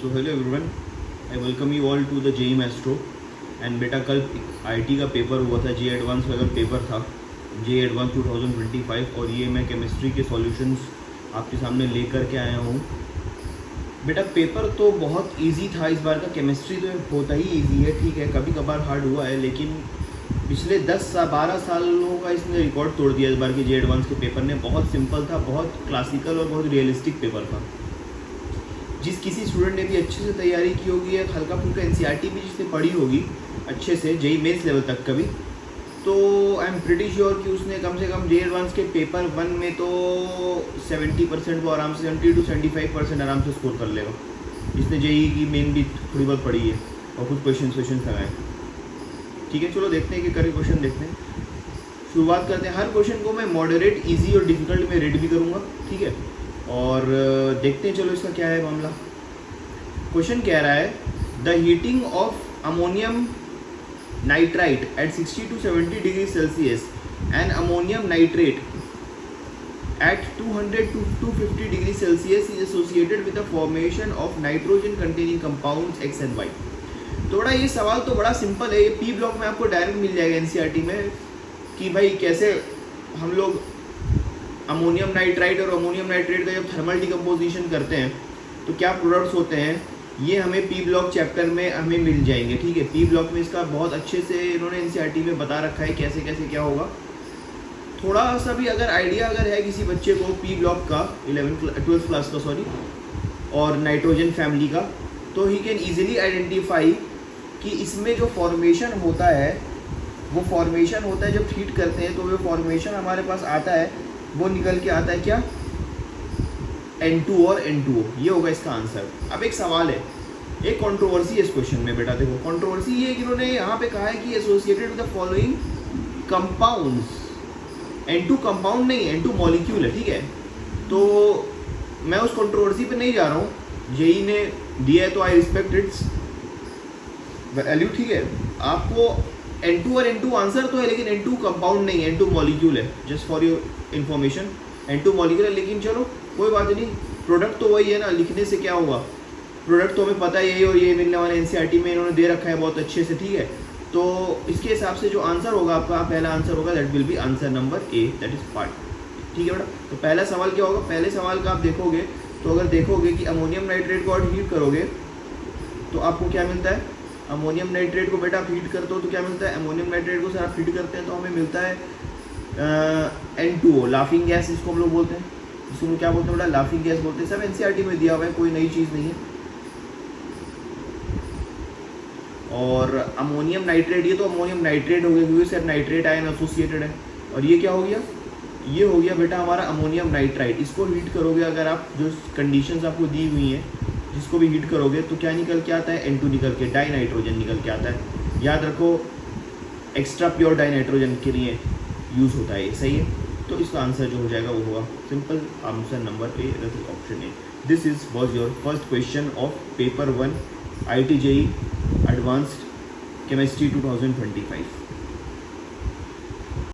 So hello everyone, I welcome you all to the JEE maestro. And बेटा कल IT का paper हुआ था, जे एडवांस का कल पेपर था, जे एडवांस 2025, और ये मैं केमिस्ट्री के सॉल्यूशंस आपके सामने लेकर के आया हूँ। बेटा पेपर तो बहुत इजी था इस बार का, केमिस्ट्री तो होता ही इजी है, ठीक है, कभी कभार हार्ड हुआ है, लेकिन पिछले 10-12 सालों का इसने रिकॉर्ड तोड़ दिया इस बार के जे एडवांस के पेपर ने। बहुत सिंपल था, बहुत क्लासिकल और बहुत रियलिस्टिक पेपर था। जिस किसी स्टूडेंट ने भी अच्छे से तैयारी की होगी या हल्का फुल्का एनसीईआरटी भी जिसने पढ़ी होगी अच्छे से जेई मेंस लेवल तक कभी, तो आई एम प्रिटी श्योर कि उसने कम से कम जे एडवांस के पेपर 1 में तो 70% वो आराम से 70 to 75% आराम से स्कोर कर लेगा, जिसने जेई की मेन भी थोड़ी बहुत पढ़ी है और कुछ क्वेश्चन लगाए। ठीक है, चलो देखते हैं कि करके क्वेश्चन देखते हैं। शुरुआत करते हैं। हर क्वेश्चन को मैं मॉडरेट, इजी और डिफिकल्ट में रेट भी करूँगा, ठीक है, और देखते हैं चलो इसका क्या है मामला। क्वेश्चन कह रहा है the heating of ammonium nitrite at 60 to 70 degree Celsius and ammonium nitrate at 200 to 250 degree Celsius is associated with the formation of nitrogen containing compounds X and Y। तो बड़ा ये सवाल तो बड़ा सिंपल है, ये पी ब्लॉक में आपको डायरेक्ट मिल जाएगा एनसीईआरटी में कि भाई कैसे हम लोग अमोनियम नाइट्राइट और अमोनियम नाइट्रेट का जब थर्मल डिकम्पोजिशन करते हैं तो क्या प्रोडक्ट्स होते हैं, ये हमें पी ब्लॉक चैप्टर में हमें मिल जाएंगे। ठीक है, पी ब्लॉक में इसका बहुत अच्छे से इन्होंने एनसीईआरटी में बता रखा है कैसे कैसे क्या होगा। थोड़ा सा भी अगर आइडिया अगर है किसी बच्चे को पी ब्लॉक का 12th क्लास का सॉरी और नाइट्रोजन फैमिली का, तो ही कैन ईजिली आइडेंटिफाई कि इसमें जो फॉर्मेशन होता है वो फॉर्मेशन होता है जब हीट करते हैं तो वो फॉर्मेशन हमारे पास आता है, वो निकल के आता है क्या, N2 और N2O। ये होगा इसका आंसर। अब एक सवाल है, एक कंट्रोवर्सी है इस क्वेश्चन में बेटा। देखो कंट्रोवर्सी ये है कि इन्होंने यहाँ पे कहा है कि associated with the following compounds. N2 compound नहीं है, N2 मॉलिक्यूल है, ठीक है। तो मैं उस कंट्रोवर्सी पे नहीं जा रहा हूँ, जेई ने दिया है तो आई रिस्पेक्ट इट्स वैल्यू, ठीक है। आपको N2 और N2 आंसर तो है, लेकिन N2 कंपाउंड नहीं है, N2 मॉलिक्यूल है, just for your information. N2 molecule है, लेकिन चलो कोई बात नहीं, प्रोडक्ट तो वही है ना, लिखने से क्या होगा, प्रोडक्ट तो हमें पता है यही और ये मिलने वाला एनसीईआरटी में इन्होंने दे रखा है बहुत अच्छे से, ठीक है। तो इसके हिसाब से जो आंसर होगा आपका, पहला आंसर होगा that will be answer number A, that is part. ठीक है बेटा, तो पहला सवाल क्या होगा, पहले सवाल का आप देखोगे तो अगर देखोगे कि अमोनियम नाइट्रेट को आप हीट करोगे तो आपको क्या मिलता है, अमोनियम नाइट्रेट को बेटा आप हीट करते हो तो क्या मिलता है, अमोनियम नाइट्रेट को सर आप हीट करते हैं तो हमें मिलता है N2O, लाफिंग गैस इसको हम लोग बोलते हैं, इसको हम क्या बोलते हैं बेटा, लाफिंग गैस बोलते हैं। सब एनसीईआरटी में दिया हुआ है, कोई नई चीज़ नहीं है। और अमोनियम नाइट्रेट, ये तो अमोनियम नाइट्रेट हो गया क्योंकि सर नाइट्रेट आयन एसोसिएटेड है। और ये क्या हो गया, ये हो गया बेटा हमारा अमोनियम नाइट्राइट। इसको हीट करोगे अगर आप, जो कंडीशंस आपको दी हुई हैं, जिसको भी हीट करोगे तो क्या निकल के आता है, N2 निकल के डाई नाइट्रोजन निकल के आता है। याद रखो एक्स्ट्रा प्योर डाई नाइट्रोजन के लिए यूज़ होता है ये, सही है। तो इसका आंसर जो हो जाएगा वो होगा simple answer number A, that is option A. This is was your first question of paper 1 IIT JEE advanced chemistry 2025।